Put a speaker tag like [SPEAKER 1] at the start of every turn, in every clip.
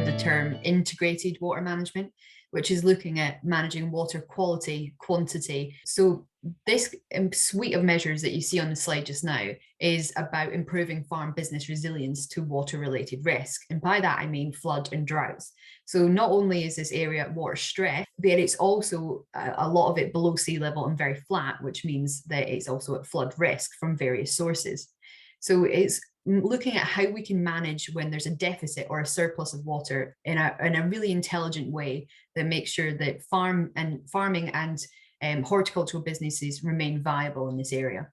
[SPEAKER 1] the term integrated water management, which is looking at managing water quality, quantity. So this suite of measures that you see on the slide just now is about improving farm business resilience to water-related risk. And by that, I mean flood and droughts. So not only is this area water stress, but it's also a lot of it below sea level and very flat, which means that it's also at flood risk from various sources. So it's looking at how we can manage when there's a deficit or a surplus of water in a really intelligent way that makes sure that farming and horticultural businesses remain viable in this area.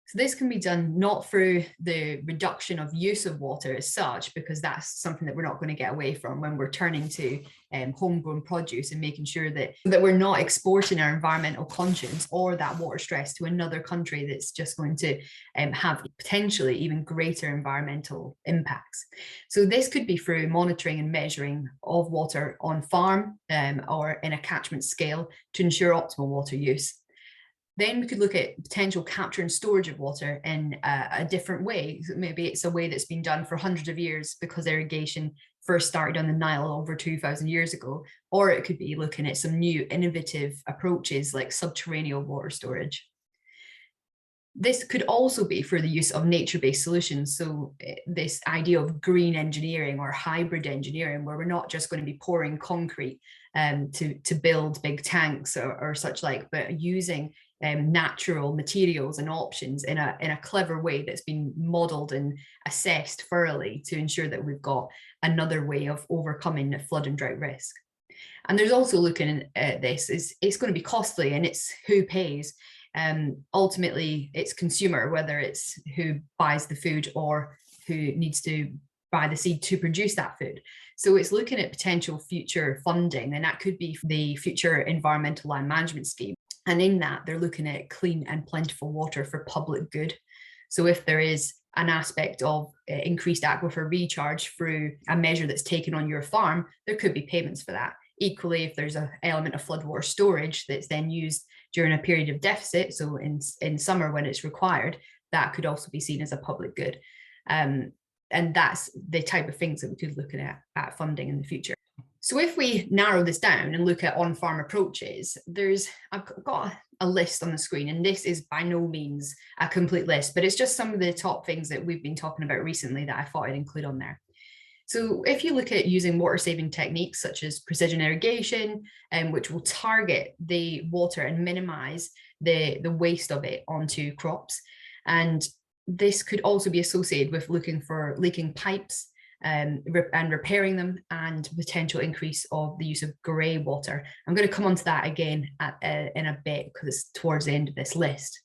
[SPEAKER 1] So this can be done not through the reduction of use of water as such, because that's something that we're not going to get away from when we're turning to homegrown produce and making sure that we're not exporting our environmental conscience or that water stress to another country that's just going to have potentially even greater environmental impacts. So this could be through monitoring and measuring of water on farm or in a catchment scale to ensure optimal water use. Then we could look at potential capture and storage of water in a different way. Maybe it's a way that's been done for hundreds of years because irrigation first started on the Nile over 2,000 years ago. Or it could be looking at some new innovative approaches like subterranean water storage. This could also be for the use of nature-based solutions. So this idea of green engineering or hybrid engineering, where we're not just going to be pouring concrete to build big tanks or such like, but using natural materials and options in a clever way that's been modeled and assessed thoroughly to ensure that we've got another way of overcoming flood and drought risk. And there's also looking at this, it's going to be costly, and it's who pays. Ultimately, it's consumer, whether it's who buys the food or who needs to buy the seed to produce that food. So it's looking at potential future funding, and that could be the future environmental land management scheme. And in that, they're looking at clean and plentiful water for public good. So if there is an aspect of increased aquifer recharge through a measure that's taken on your farm, there could be payments for that. Equally, if there's an element of floodwater storage that's then used during a period of deficit, so in summer when it's required, that could also be seen as a public good. And that's the type of things that we could look at funding in the future. So if we narrow this down and look at on-farm approaches, I've got a list on the screen, and this is by no means a complete list, but it's just some of the top things that we've been talking about recently that I thought I'd include on there. So if you look at using water-saving techniques such as precision irrigation, which will target the water and minimize the waste of it onto crops, and this could also be associated with looking for leaking pipes and repairing them, and potential increase of the use of grey water. I'm going to come on to that again in a bit because it's towards the end of this list.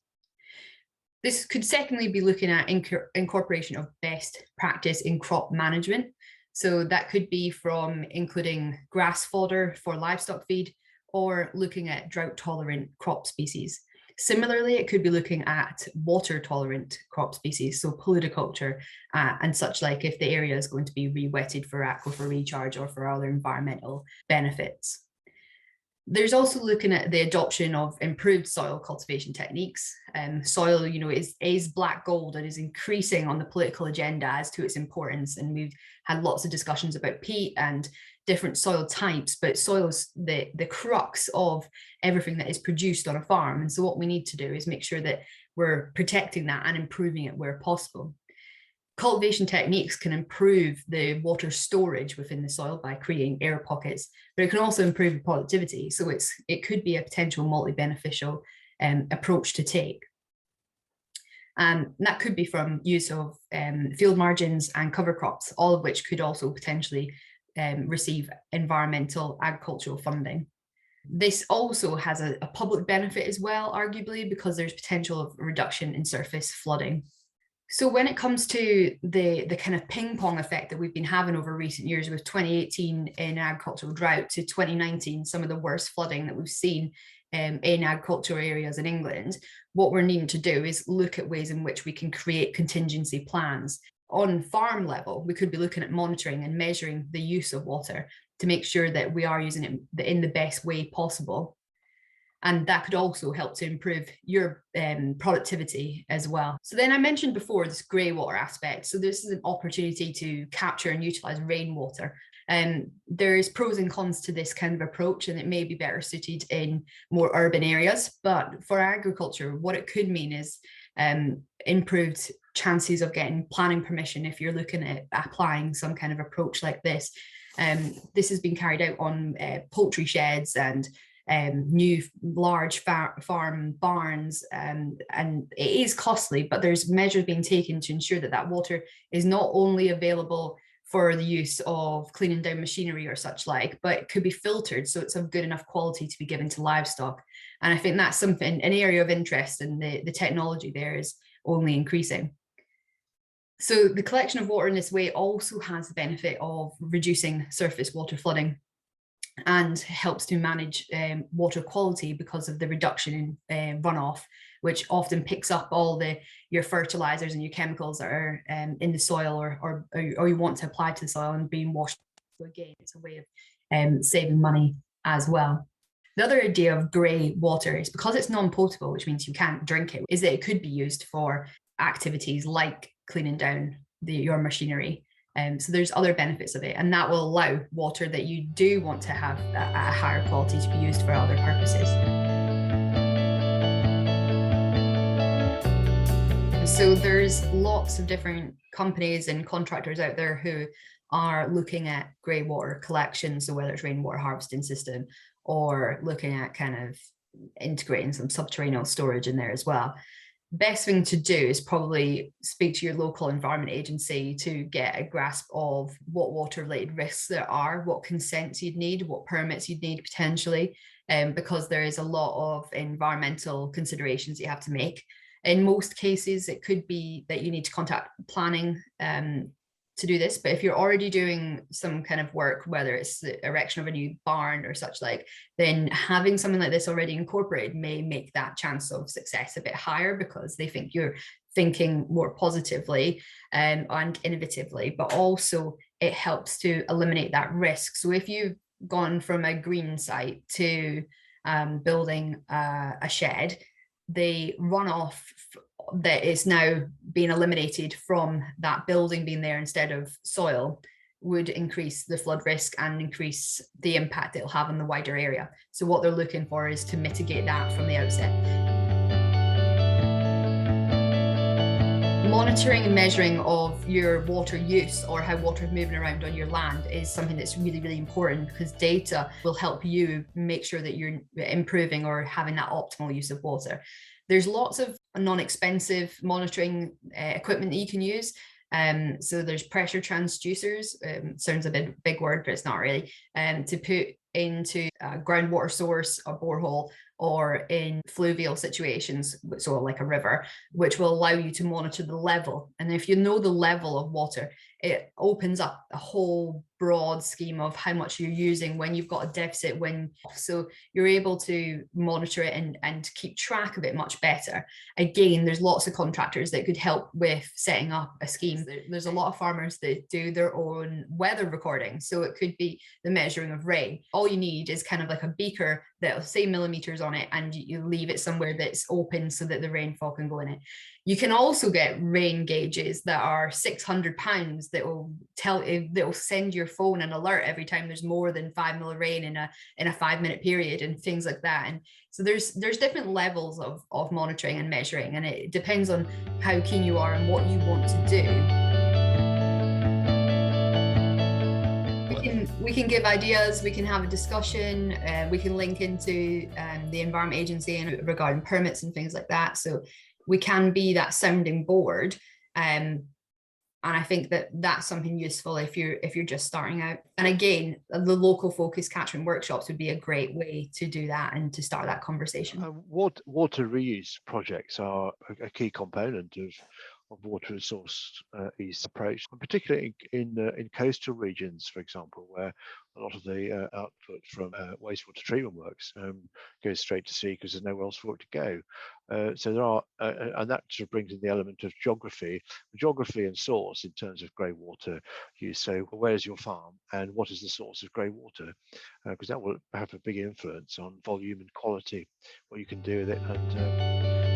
[SPEAKER 1] This could secondly be looking at incorporation of best practice in crop management. So that could be from including grass fodder for livestock feed, or looking at drought tolerant crop species. Similarly, it could be looking at water tolerant crop species, so polyculture and such like, if the area is going to be re-wetted for aquifer recharge or for other environmental benefits. There's also looking at the adoption of improved soil cultivation techniques. Soil, is black gold and is increasing on the political agenda as to its importance. And we've had lots of discussions about peat and different soil types, but soil is the crux of everything that is produced on a farm. And so what we need to do is make sure that we're protecting that and improving it where possible. Cultivation techniques can improve the water storage within the soil by creating air pockets, but it can also improve productivity. So it could be a potential multi-beneficial approach to take. And that could be from use of field margins and cover crops, all of which could also potentially receive environmental agricultural funding. This also has a public benefit as well, arguably, because there's potential of reduction in surface flooding. So when it comes to the kind of ping pong effect that we've been having over recent years, with 2018 in agricultural drought to 2019, some of the worst flooding that we've seen in agricultural areas in England, what we're needing to do is look at ways in which we can create contingency plans. On farm level, we could be looking at monitoring and measuring the use of water to make sure that we are using it in the best way possible. And that could also help to improve your productivity as well. So then I mentioned before this grey water aspect. So this is an opportunity to capture and utilize rainwater. There's pros and cons to this kind of approach, and it may be better suited in more urban areas. But for agriculture, what it could mean is improved chances of getting planning permission if you're looking at applying some kind of approach like this. This has been carried out on poultry sheds and new large farm barns, and it is costly, but there's measures being taken to ensure that that water is not only available for the use of cleaning down machinery or such like, but it could be filtered so it's of good enough quality to be given to livestock. And I think that's something, an area of interest, and the technology there is only increasing. So the collection of water in this way also has the benefit of reducing surface water flooding and helps to manage water quality because of the reduction in runoff, which often picks up all your fertilizers and your chemicals that are in the soil or you want to apply to the soil and being washed. So again, it's a way of saving money as well. The other idea of grey water is because it's non-potable, which means you can't drink it, is that it could be used for activities like cleaning down your machinery. So there's other benefits of it, and that will allow water that you do want to have at a higher quality to be used for other purposes. So there's lots of different companies and contractors out there who are looking at grey water collection, so whether it's rainwater harvesting system or looking at kind of integrating some subterranean storage in there as well. Best thing to do is probably speak to your local environment agency to get a grasp of what water related risks there are, what consents you'd need, what permits you'd need potentially, because there is a lot of environmental considerations you have to make. In most cases, it could be that you need to contact planning to do this, but if you're already doing some kind of work, whether it's the erection of a new barn or such like, then having something like this already incorporated may make that chance of success a bit higher because they think you're thinking more positively and innovatively, but also it helps to eliminate that risk. So if you've gone from a green site to building a shed, the runoff that is now being eliminated from that building being there instead of soil would increase the flood risk and increase the impact it'll have on the wider area. So what they're looking for is to mitigate that from the outset. Monitoring and measuring of your water use or how water is moving around on your land is something that's really, really important because data will help you make sure that you're improving or having that optimal use of water. There's lots of non-expensive monitoring equipment that you can use. So there's pressure transducers, sounds a big word, but it's not really, to put into a groundwater source, a borehole, or in fluvial situations, so like a river, which will allow you to monitor the level. And if you know the level of water, it opens up a whole broad scheme of how much you're using when you've got a deficit, so you're able to monitor it and keep track of it much better. Again, there's lots of contractors that could help with setting up a scheme. There's a lot of farmers that do their own weather recording. So it could be the measuring of rain. All you need is kind of like a beaker that'll say millimeters on it, and you leave it somewhere that's open so that the rainfall can go in it. You can also get rain gauges that are £600 that will send your phone an alert every time there's more than 5 mil of rain in a 5-minute period and things like that. And so there's different levels of monitoring and measuring, and it depends on how keen you are and what you want to do. We can give ideas, we can have a discussion, we can link into the Environment Agency and regarding permits and things like that. So we can be that sounding board. And I think that that's something useful if you're just starting out. And again, the local focus catchment workshops would be a great way to do that and to start that conversation.
[SPEAKER 2] Water reuse projects are a key component of water resource use approach, and particularly in coastal regions, for example, where a lot of the output from wastewater treatment works goes straight to sea because there's nowhere else for it to go. So there are, and that sort of brings in the element of geography and source in terms of grey water use. So where is your farm and what is the source of grey water? Because that will have a big influence on volume and quality, what you can do with it, and